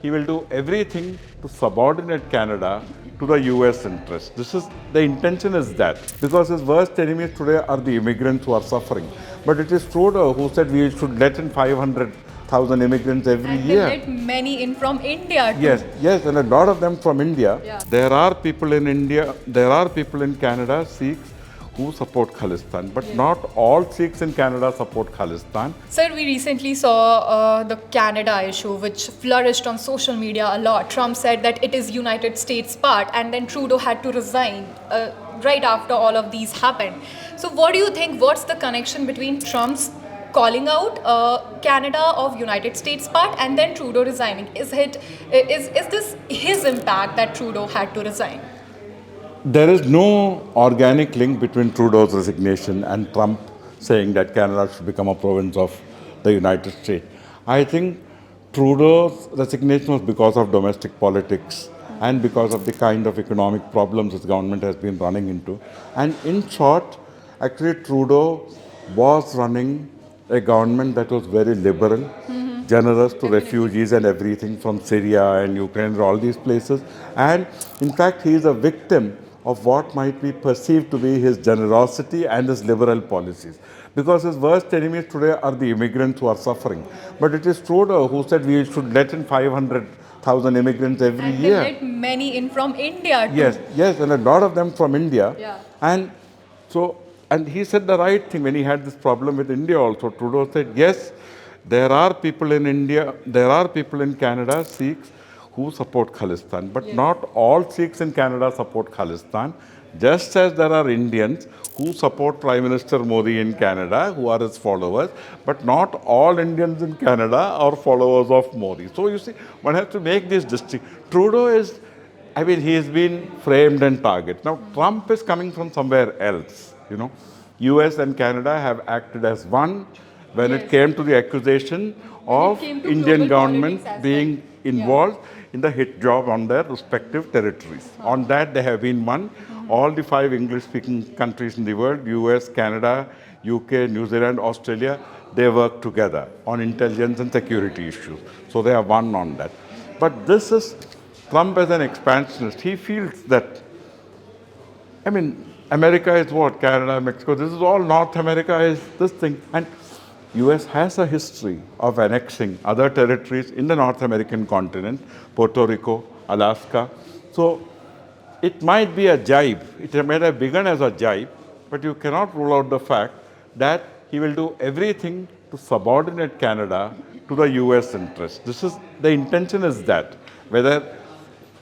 he will do everything to subordinate Canada to the US interest. The intention is that, because his worst enemies today are the immigrants who are suffering. But it is Trudeau who said we should let in 500,000 immigrants every year. And they let many in from India too. Yes, and a lot of them from India. Yeah. There are people in India, there are people in Canada, Sikhs, who support Khalistan, but not all Sikhs in Canada support Khalistan. Sir, we recently saw the Canada issue, which flourished on social media a lot. Trump said that it is United States' part, and then Trudeau had to resign right after all of these happened. So what do you think? What's the connection between Trump's calling out Canada of United States part and then Trudeau resigning? Is this his impact that Trudeau had to resign? There is no organic link between Trudeau's resignation and Trump saying that Canada should become a province of the United States. I think Trudeau's resignation was because of domestic politics and because of the kind of economic problems his government has been running into. And in short, actually Trudeau was running a government that was very liberal, generous to refugees and everything from Syria and Ukraine and all these places. And in fact, he is a victim of what might be perceived to be his generosity and his liberal policies. Because his worst enemies today are the immigrants who are suffering. But it is Trudeau who said we should let in 500,000 immigrants every year. And they let many in from India too. Yes, and a lot of them from India. Yeah. And he said the right thing when he had this problem with India also. Trudeau said, yes, there are people in India, there are people in Canada, Sikhs, who support Khalistan. But not all Sikhs in Canada support Khalistan, just as there are Indians who support Prime Minister Modi in Canada, who are his followers, but not all Indians in Canada are followers of Modi. So you see, one has to make this distinction. Trudeau is, he has been framed and targeted. Now, Trump is coming from somewhere else, US and Canada have acted as one when it came to the accusation of Indian government being involved in the hit job on their respective territories. On that, they have been one. All the 5 English-speaking countries in the world, US, Canada, UK, New Zealand, Australia, they work together on intelligence and security issues. So they are one on that. But this is Trump as an expansionist. He feels that, America is what? Canada, Mexico. This is all North America is this thing. And US has a history of annexing other territories in the North American continent, Puerto Rico, Alaska. So it might be a jibe. It might have begun as a jibe, but you cannot rule out the fact that he will do everything to subordinate Canada to the US interest. The intention is that, whether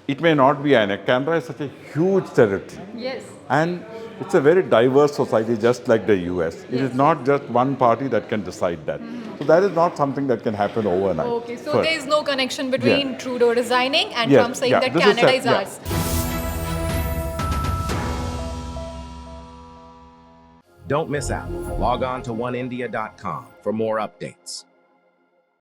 it may not be annexed. Canada is such a huge territory. Yes. And it's a very diverse society, just like the US. It is not just one party that can decide that. So that is not something that can happen overnight. Okay, so there is no connection between Trudeau resigning and Trump saying that This Canada is ours. Don't miss out. Log on to oneindia.com for more updates.